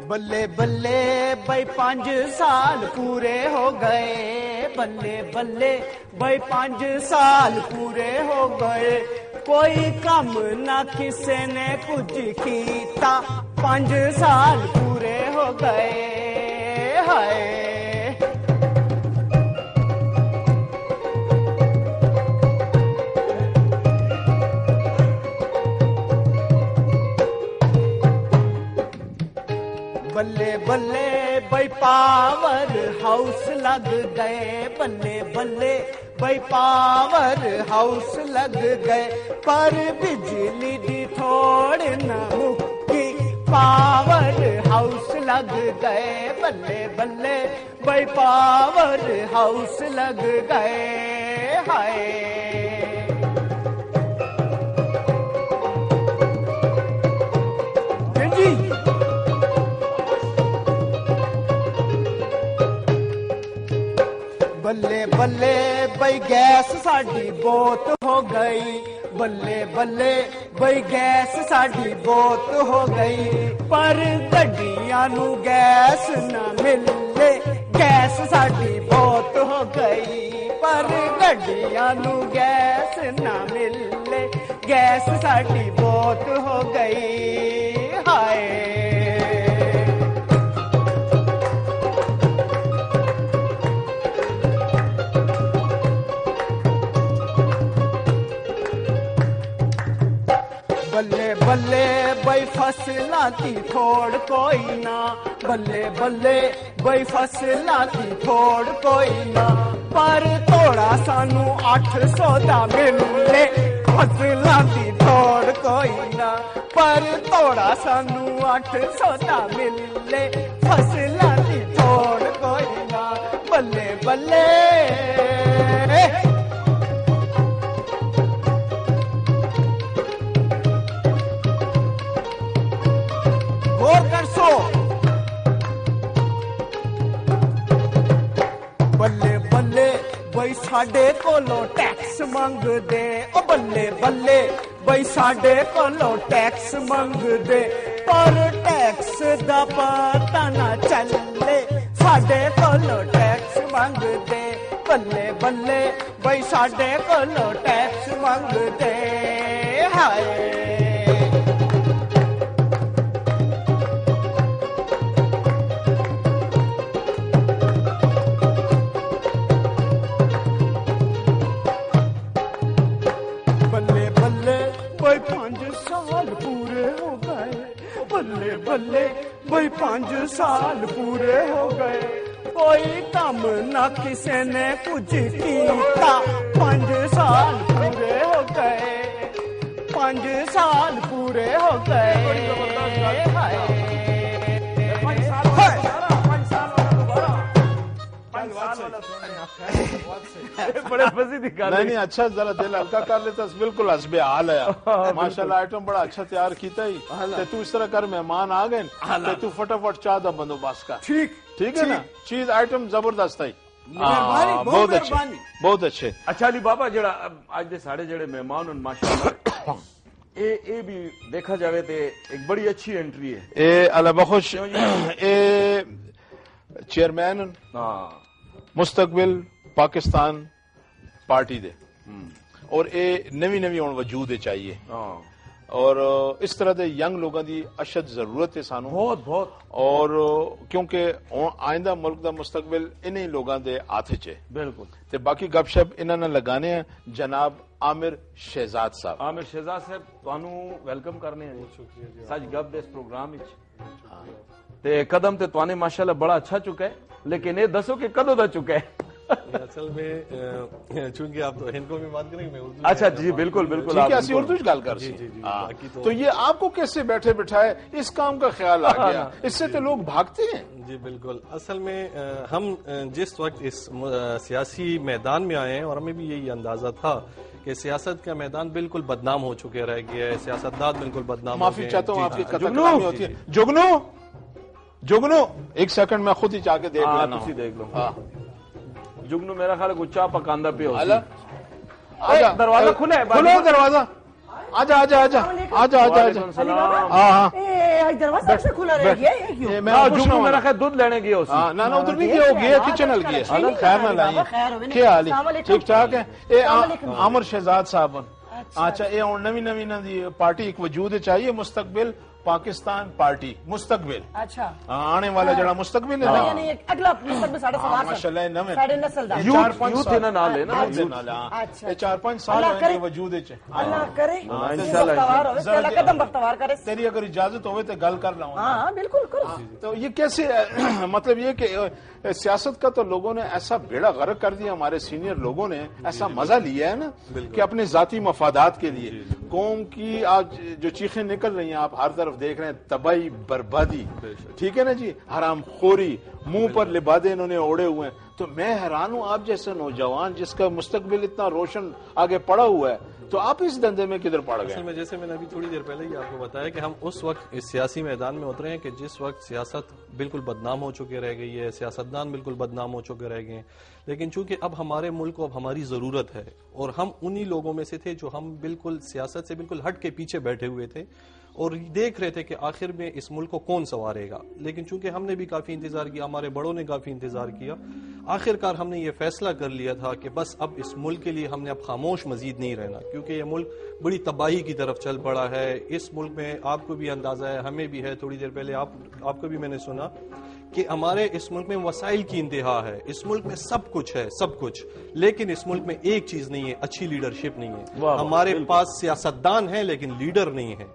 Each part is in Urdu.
بلے بلے بھائی 5 سال پورے ہو گئے، بلے بلے بھائی 5 سال پورے ہو گئے، کوئی کم نہ کسی نے کچھ کیتا، 5 سال پورے ہو گئے، ہائے بلے بلے بھائی پاور ہاؤس لگ گئے، بلے بلے بھائی پاور ہاؤس لگ گئے، پر بجلی دی تھوڑ نہ مکی، پاور ہاؤس لگ گئے، بلے بلے بھائی پاور ہاؤس لگ گئے، ہائے بلے بلے بھائی گیس ساڈی بہت ہو گئی، بلے بلے بھائی گیس ساڈی بہت ہو گئی، پر گڈیاں نو گیس نہ ملے، گیس ساڈی بہت ہو گئی، پر گڈیاں نو گیس نہ ملے، گیس ساڈی بہت ہو گئی، ہائے بلے بلے بھائی فصلاں دی تھوڑ کوئی نہ، بلے بلے بھائی فصلاں دی تھوڑ کوئی نہ، پر تھوڑا سانو 800 دا ملے، فصلاں دی تھوڑ کوئی نہ، پر تھوڑا سانو 800 دا ملے، فصلاں دی تھوڑ کوئی نہ، بلے بلے غور کر سو، بلے بلے بھائی ساڈے کولو ٹیکس منگ دے، او بلے بلے بھائی ساڈے کولو ٹیکس منگ دے، پر ٹیکس دا پتہ نہ چلے، ساڈے کولو ٹیکس منگ دے، بلے بلے بھائی ساڈے کولو ٹیکس منگ دے، ہائے بلے بلے بھائی 5 سال پورے ہو گئے، کوئی کم نہ کسی نے کچھ کیتا، 5 سال پورے ہو گئے، 5 سال پورے ہو گئے، بڑے مزے دی گل نہیں اچھا ذرا دل ہلکا کر لیتا، بالکل حسب حال ہے ماشاءاللہ، آئٹم بڑا اچھا تیار کیتا ہی، تو اس طرح کر مہمان آ گئے تو فٹافٹ چاہ دا بندوبست کر، ٹھیک ہے نا، چیز آئٹم زبردست ہے، بہت اچھے بہت اچھے۔ اچھا علی بابا جڑا اج دے ساڈے جڑے مہمان ہیں ماشاءاللہ، اے بھی دیکھا جاوے تے ایک بڑی اچھی انٹری ہے، اے اللہ بخوش اے چیئرمین مستقبل پاکستان پارٹی دے، اور اے نوی نوی ہون وجود چاہیے، اور اس طرح دے ینگ لوگوں دی اشد ضرورت ہے سانو بہت بہت، اور کیونکہ آئندہ ملک دا مستقبل انہی لوگاں دے ہاتھ وچ ہے، بالکل، تے باقی گپ شپ انہاں نے لگانے ہیں جناب عامر شہزاد صاحب۔ عامر شہزاد صاحب تانوں ویلکم کرنے ہیں سچ گپ دے اس پروگرام وچ، تے قدم تے توانے ماشاءاللہ بڑا اچھا چکا ہے، لیکن یہ دسو کہ کدوں دا چکا ہے؟ اصل میں چونکہ آپ تو ہند کو بھی بات کریں گے، میں اردو، اچھا جی بالکل بالکل، ٹھیک ہے، اسی اردو گل کر سی، تو یہ آپ کو کیسے بیٹھے بٹھائے اس کام کا خیال آ گیا؟ اس سے تو لوگ بھاگتے ہیں۔ جی بالکل، اصل میں ہم جس وقت اس سیاسی میدان میں آئے ہیں، اور ہمیں بھی یہی اندازہ تھا کہ سیاست کا میدان بالکل بدنام ہو چکے رہ گیا ہے، سیاستدان بالکل بدنام ہو گئے ہیں۔ معافی چاہتا ہوں آپ کی قطع کلامی ہوتی ہے۔ جگنو ایک سیکنڈ میں خود ہی چاہ کے دیکھ لینا، تسی دیکھ لو۔ جگنو میرا خیال ہے کچھ چاہ پکاندا پہ ہو، دروازہ کھلا ہے، کھولو دروازہ، آجا آجا آجا آجا آجا آجا، ہاں ہاں آج دروازہ سے کھلا رہ گیا ہے کیوں؟ جمعہ میرا خیال دودھ لینے گیا اسی. نہ ادھر نہیں گیا, گیا کچن ہل گیا. خیر نہ لائیں, کیا حال ہے, ٹھیک ٹھاک ہے. اے عامر شہزاد صاحب, اچھا اے ہن نویں نویں دی پارٹی ایک وجود چاہیے, مستقبل پاکستان پارٹی, مستقبل اچھا آنے والا جڑا مستقبل ہے نا, یعنی اگلا مستقبل ساڈے سوال ماشاءاللہ نویں ساڈے نسل دا یوتھ ہے نا نال ہے نا, اچھا 4-5 سال ہوئے وجود وچ. اللہ کرے انشاءاللہ اللہ قدم بختوار کرے. تیری اگر اجازت ہوئے تو گل کر لاؤں. ہاں بالکل کرو. تو یہ کیسے, مطلب یہ کہ سیاست کا تو لوگوں نے ایسا بیڑا غرق کر دیا, ہمارے سینئر لوگوں نے ایسا مزہ لیا ہے نا کہ اپنے ذاتی مفادات کے لیے قوم کی آج جو چیخیں نکل رہی ہیں آپ ہر طرف دیکھ رہے ہیں, تباہی بربادی, ٹھیک ہے نا جی, حرام خوری, منہ پر لبادے انہوں نے اوڑے ہوئے ہیں. تو میں حیران ہوں, آپ جیسے نوجوان جس کا مستقبل اتنا روشن آگے پڑا ہوا ہے, تو آپ اس دھندے میں کدھر پڑ گئے؟ اصل میں جیسے میں نے ابھی تھوڑی دیر پہلے ہی آپ کو بتایا کہ ہم اس وقت اس سیاسی میدان میں اترے ہیں کہ جس وقت سیاست بالکل بدنام ہو چکے رہ گئی ہے, سیاستدان بالکل بدنام ہو چکے رہ گئے ہیں. لیکن چونکہ اب ہمارے ملک کو اب ہماری ضرورت ہے, اور ہم انہی لوگوں میں سے تھے جو ہم بالکل سیاست سے بالکل ہٹ کے پیچھے بیٹھے ہوئے تھے اور دیکھ رہے تھے کہ آخر میں اس ملک کو کون سنوارے گا. لیکن چونکہ ہم نے بھی کافی انتظار کیا, ہمارے بڑوں نے کافی انتظار کیا, آخر کار ہم نے یہ فیصلہ کر لیا تھا کہ بس اب اس ملک کے لیے ہم نے اب خاموش مزید نہیں رہنا, کیونکہ یہ ملک بڑی تباہی کی طرف چل پڑا ہے. اس ملک میں آپ کو بھی اندازہ ہے, ہمیں بھی ہے, تھوڑی دیر پہلے آپ کو بھی میں نے سنا کہ ہمارے اس ملک میں وسائل کی انتہا ہے, اس ملک میں سب کچھ ہے, سب کچھ, لیکن اس ملک میں ایک چیز نہیں ہے, اچھی لیڈرشپ نہیں ہے. ہمارے پاس سیاستدان ہیں لیکن لیڈر نہیں ہے.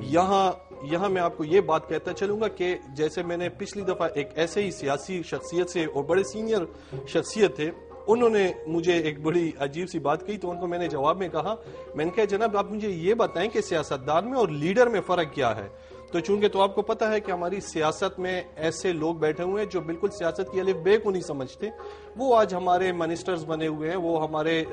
یہاں میں آپ کو یہ بات کہتا چلوں گا کہ جیسے میں نے پچھلی دفعہ ایک ایسے ہی سیاسی شخصیت سے, اور بڑے سینئر شخصیت تھے, انہوں نے مجھے ایک بڑی عجیب سی بات کہی, تو ان کو میں نے جواب میں کہا, میں نے کہا جناب آپ مجھے یہ بتائیں کہ سیاستدان میں اور لیڈر میں فرق کیا ہے. تو چونکہ تو آپ کو پتا ہے کہ ہماری سیاست میں ایسے لوگ بیٹھے ہوئے ہیں جو بالکل سیاست کی الف بے کو نہیں سمجھتے, وہ آج ہمارے منسٹرز بنے ہوئے ہیں, وہ ہمارے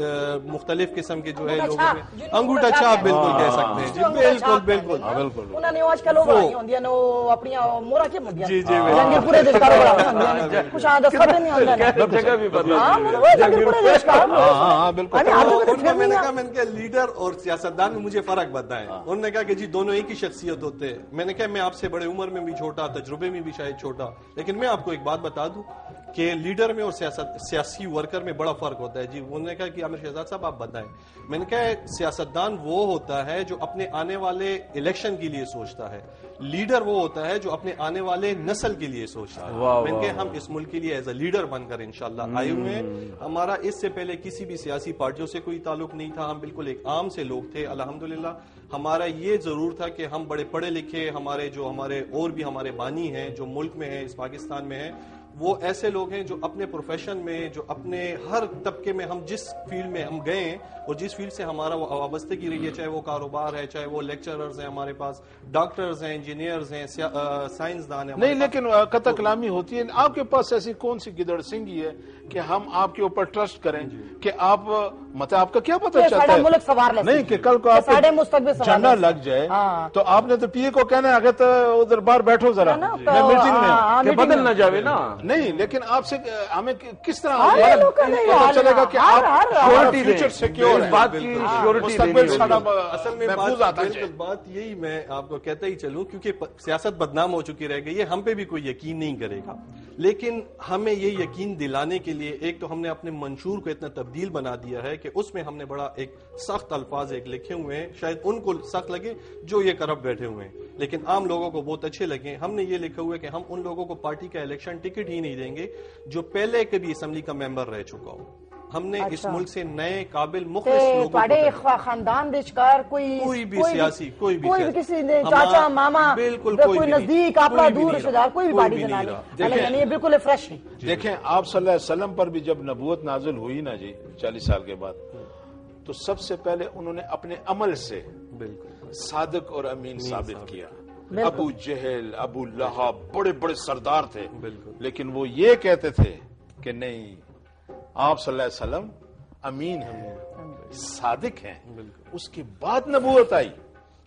مختلف قسم کے جو ہے لوگوں میں انگوٹھا چھاپ بالکل کہہ سکتے ہیں. جی بالکل بالکل انہوں نے آج کل ہوندیاں نے اپنی مورا کے مندیاں جی جی جنگل پورے دیش کا بڑا کچھ آدھا سب نہیں ہوتا ہے جگہ بھی پتہ ہاں جنگل پورے دیش کا ہاں بالکل. میں نے کہا لیڈر اور سیاستدان میں مجھے فرق بتائیں. انہوں نے کہا کہ جی دونوں ایک ہی شخصیت ہوتے ہیں. میں نے کہا میں آپ سے بڑے عمر میں بھی چھوٹا, تجربے میں بھی شاید چھوٹا, لیکن میں آپ کو ایک بات بتا دوں کہ لیڈر میں اور سیاسی ورکر میں بڑا فرق ہوتا ہے. جی انہوں نے کہا کہ عامر شہزاد صاحب آپ بتائیں. میں نے کہا سیاستدان وہ ہوتا ہے جو اپنے آنے والے الیکشن کے لیے سوچتا ہے, لیڈر وہ ہوتا ہے جو اپنے آنے والے نسل کے لیے سوچتا ہے. میں نے کہا ہم اس ملک کے لیے ایز اے لیڈر بن کر انشاءاللہ آئے ہوئے ہیں. ہمارا اس سے پہلے کسی بھی سیاسی پارٹیوں سے کوئی تعلق نہیں تھا, ہم بالکل ایک عام سے لوگ تھے. الحمدللہ ہمارا یہ ضرور تھا کہ ہم بڑے پڑھے لکھے, ہمارے اور بھی ہمارے بانی ہیں جو ملک میں ہیں, اس پاکستان میں ہیں, وہ ایسے لوگ ہیں جو اپنے پروفیشن میں, جو اپنے ہر طبقے میں ہم جس فیلڈ میں ہم گئے ہیں اور جس فیلڈ سے ہمارا وابستگی رہی ہے, چاہے وہ کاروبار ہے, چاہے وہ لیکچررز ہیں, ہمارے پاس ڈاکٹرز ہیں, انجینئرز ہیں, سائنسدان ہیں. نہیں لیکن قطع کلامی ہوتی ہے. آپ کے پاس ایسی کون سی گدڑ سنگھی ہے کہ ہم آپ کے اوپر ٹرسٹ کریں کہ آپ, مطلب آپ کا کیا پتہ چلتا ہے نہیں کہ کل کو آپ جھنڈا لگ جائے تو آپ نے تو پی اے کو کہنا ہے اگر تو ادھر باہر بیٹھو ذرا میں میٹنگ میں, کہ بدل نہ جاوے نا. نہیں لیکن آپ سے ہمیں کس طرح پتہ چلے گا کہ آپ فیوچر سیکیور ہے, بات کی مستقبل ساڈا اصل میں بات یہی میں آپ کو کہتا ہی چلوں, کیونکہ سیاست بدنام ہو چکی رہ گئی ہے, ہم پہ بھی کوئی یقین نہیں کرے گا. لیکن ہمیں یہ یقین دلانے کے لیے ایک تو ہم نے اپنے منشور کو اتنا تبدیل بنا دیا ہے کہ اس میں ہم نے بڑا ایک سخت الفاظ ایک لکھے ہوئے ہیں, شاید ان کو سخت لگے جو یہ کرپ بیٹھے ہوئے ہیں, لیکن عام لوگوں کو بہت اچھے لگے. ہم نے یہ لکھا ہوا ہے کہ ہم ان لوگوں کو پارٹی کا الیکشن ٹکٹ ہی نہیں دیں گے جو پہلے کبھی اسمبلی کا ممبر رہ چکا ہو. ہم نے اس ملک سے نئے قابل مخلص لوگوں کو, خاندان دشکار کوئی بھی سیاسی, کوئی بھی کسی چاچا ماما بالکل کوئی نزدیک آپ کا دور رشتہ دار کوئی بھی پارٹی بنا لے, بالکل فریش ہے. دیکھیں آپ صلی اللہ علیہ وسلم پر بھی جب نبوت نازل ہوئی نا جی 40 سال کے بعد, تو سب سے پہلے انہوں نے اپنے عمل سے صادق اور امین ثابت کیا. ابو جہل, ابو لہب بڑے بڑے سردار تھے, لیکن وہ یہ کہتے تھے کہ نہیں آپ صلی اللہ علیہ وسلم امین ہیں, صادق ہیں. اس کے بعد نبوت آئی,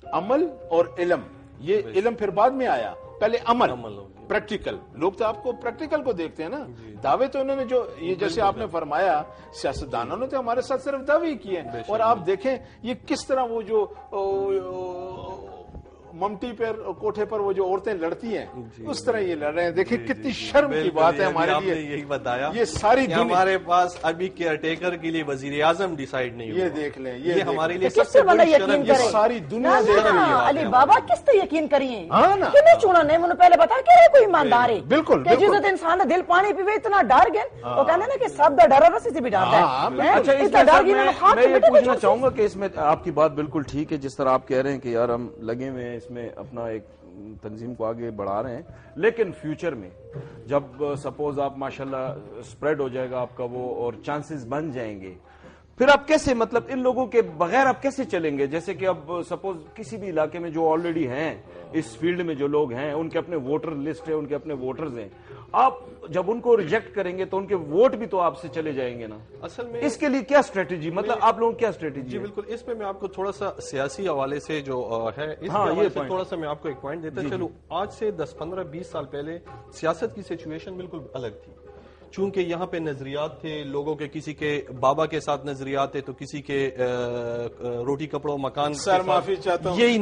عمل اور علم. یہ علم پھر بعد میں آیا, پہلے عمل پریکٹیکل. لوگ تو آپ کو پریکٹیکل کو دیکھتے ہیں نا, دعوے تو انہوں نے جو یہ جیسے آپ نے فرمایا سیاستدانوں نے تو ہمارے ساتھ صرف دعوے ہی کیے ہیں. اور آپ دیکھیں یہ کس طرح وہ جو ممٹی پر کوٹھے پر وہ جو عورتیں لڑتی ہیں اس طرح یہ لڑ رہے ہیں. دیکھیں کتنی شرم کی بات ہے ہمارے لیے. یہی بتایا یہ ساری ہمارے پاس ابھی کیئر ٹیکر کے لیے وزیر اعظم ڈیسائیڈ نہیں یہ دیکھ لیں, یہ ہمارے لیے کس سے بندہ یقین کرے, ساری دنیا دیکھ رہی ہے. علی بابا کس تے یقین کریے ہاں نا, کہ نہیں چونا نے منو پہلے بتا کہ کوئی ایماندار ہے بالکل کہ جس انسان نے دل پانی پیوے اتنا ڈر گئے وہ کہتے ہیں نا کہ سب دا ڈر رسی سے بھی ڈرتا ہے. اچھا میں یہ پوچھنا چاہوں گا کہ اس میں آپ کی بات بالکل ٹھیک ہے, جس طرح آپ کہہ رہے ہیں کہ یار ہم لگے ہوئے ہیں اس میں اپنا ایک تنظیم کو آگے بڑھا رہے ہیں, لیکن فیوچر میں جب سپوز آپ ماشاءاللہ سپریڈ ہو جائے گا آپ کا وہ اور چانسز بن جائیں گے, پھر آپ کیسے مطلب ان لوگوں کے بغیر آپ کیسے چلیں گے؟ جیسے کہ اب سپوز کسی بھی علاقے میں جو آلریڈی ہیں اس فیلڈ میں جو لوگ ہیں ان کے اپنے ووٹر لسٹ ہے, ان کے اپنے ووٹرز ہیں, آپ جب ان کو ریجیکٹ کریں گے تو ان کے ووٹ بھی تو آپ سے چلے جائیں گے نا. اصل میں اس کے لیے کیا اسٹریٹجی, مطلب آپ لوگوں کیا اسٹریٹجی؟ جی بالکل, اس میں آپ کو تھوڑا سا سیاسی حوالے سے جو ہے اس حوالے سے تھوڑا سا میں آپ کو ایک پوائنٹ دیتا چلوں. آج سے 10, 15, 20 سال پہلے سیاست کی سچویشن بالکل الگ تھی, چونکہ یہاں پہ نظریات تھے لوگوں کے, کسی کے بابا کے ساتھ نظریات تھے تو کسی کے روٹی کپڑوں مکان. سر معافی چاہتا ہوں, یہی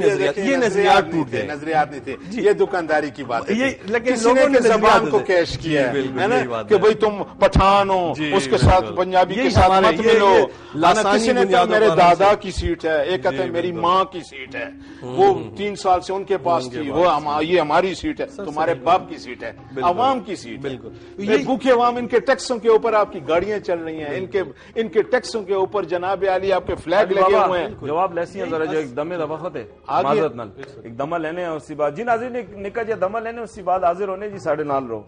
نظریات ٹوٹ گئے, نظریات نہیں تھے, یہ دکانداری کی بات ہے. لیکن لوگوں نے زبان کو کیش کیا ہے نا کہ بھئی تم پٹھان ہو, اس کے ساتھ پنجابی کے ساتھ مت ملو. کسی نے کہا میرے دادا کی سیٹ ہے, ایک کہتا ہے میری ماں کی سیٹ ہے, وہ 3 سال سے ان کے پاس تھی, وہ یہ ہماری سیٹ ہے, تمہارے باپ کی سیٹ ہے, عوام کی سیٹ. بالکل بھوکے عوام, ان کے ٹیکسوں کے اوپر آپ کی گاڑیاں چل رہی ہیں, ان کے ٹیکسوں کے اوپر جناب عالی آپ کے فلیگ لگے ہوئے ہیں. جواب لیسی ہیں ذرا جو ایک دمے وقت ہے معذرت نال ایک دمہ لینے ہیں اسی بات. جی ناظرین ایک نکا جا دمہ لینے اسی بات حاضر ہونے جی ساڑھے نال رو.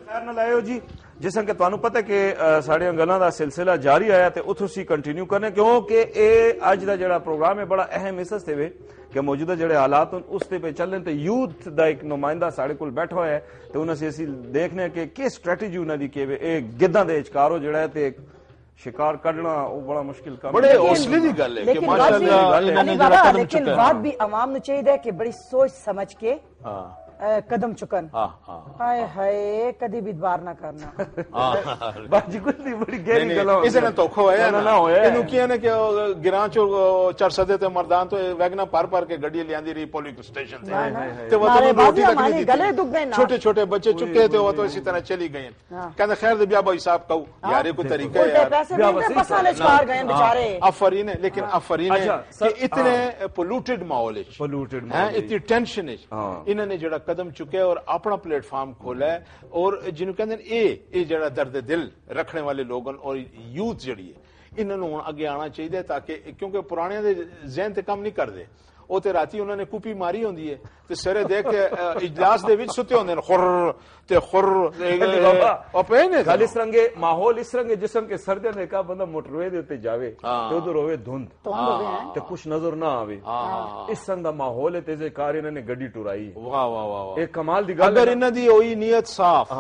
خیر نہ لائے ہو جی, جس کہ تانوں پتہ ہے کہ ساڑے گلاں دا سلسلہ جاری آیا تے اتھوں سی کنٹینیو کرنے, کیونکہ اے اج دا جڑا پروگرام ہے بڑا اہم اس تے وے کہ موجودہ جڑے حالات اس تے پہ چل رہے تے یوتھ دا ایک نمائندہ ساڑے کول بیٹھا ہوا ہے تے انہاں سے اسی دیکھنے کہ کس اسٹریٹجی انہاں دی کہ اے گداں دے اچکارو جڑا ہے تے شکار کرنا وہ بڑا مشکل کام. بڑے حوصلے دی گل ہے کہ ماشاءاللہ لیکن بات بھی عوام نو چاہیے کہ بڑی سوچ سمجھ کے قدم چکن. ہائے ہائے کدی بھی ادوار نہ کرنا. باجی کچھ نہیں, بڑی گہری گل ہو. اس نے توکھا ہویا نہ ہویا اینو کیا نے کہ گراں چو چر سدے تے مردان تو ویگنا پر کے گڈی لیاندی رہی پولیس سٹیشن سے تے وہ تو روٹی تک نہیں دی. چھوٹے چھوٹے بچے چکے تھے وہ تو اسی طرح چلی گئے. کہندے خیر دے بیا بھائی صاحب کہو یار یہ کوئی طریقہ ہے یار, پیسے نہیں پسالے چکار گئے بیچارے. آفرین ہے, لیکن آفرین ہے کہ اتنے پولوٹڈ ماحول ہے, اتنی ٹینشن ہے, انہوں نے جڑا قدم چکے اور اپنا پلیٹ فارم کھولا ہے, اور جنہوں کہتے ہیں اے جڑا درد دل رکھنے والے لوگوں اور یوتھ جڑی ہے انہوں نے اگے آنا چاہیے, تاکہ کیونکہ پرانے دے ذہن تے کم نہیں کر دے. وہ تے راتی انہوں نے کوپی ماری ہوندی ہے تے سرے دیکھ کے اجلاس دے وچ ستے ہوندے خر تے خر او پہنے گل اس رنگے ماحول اس رنگے جسم کے سردیاں نے کہا بندہ موٹروے دے تے جاوے تے ادھر ہوے دھند تے کچھ نظر نہ آوے, اس رنگ دا ماحول ہے. تیزے کار انہوں نے گڈی ٹرائی. واہ واہ واہ, ایک کمال دی گل اگر انہاں دی ہوئی نیت صاف.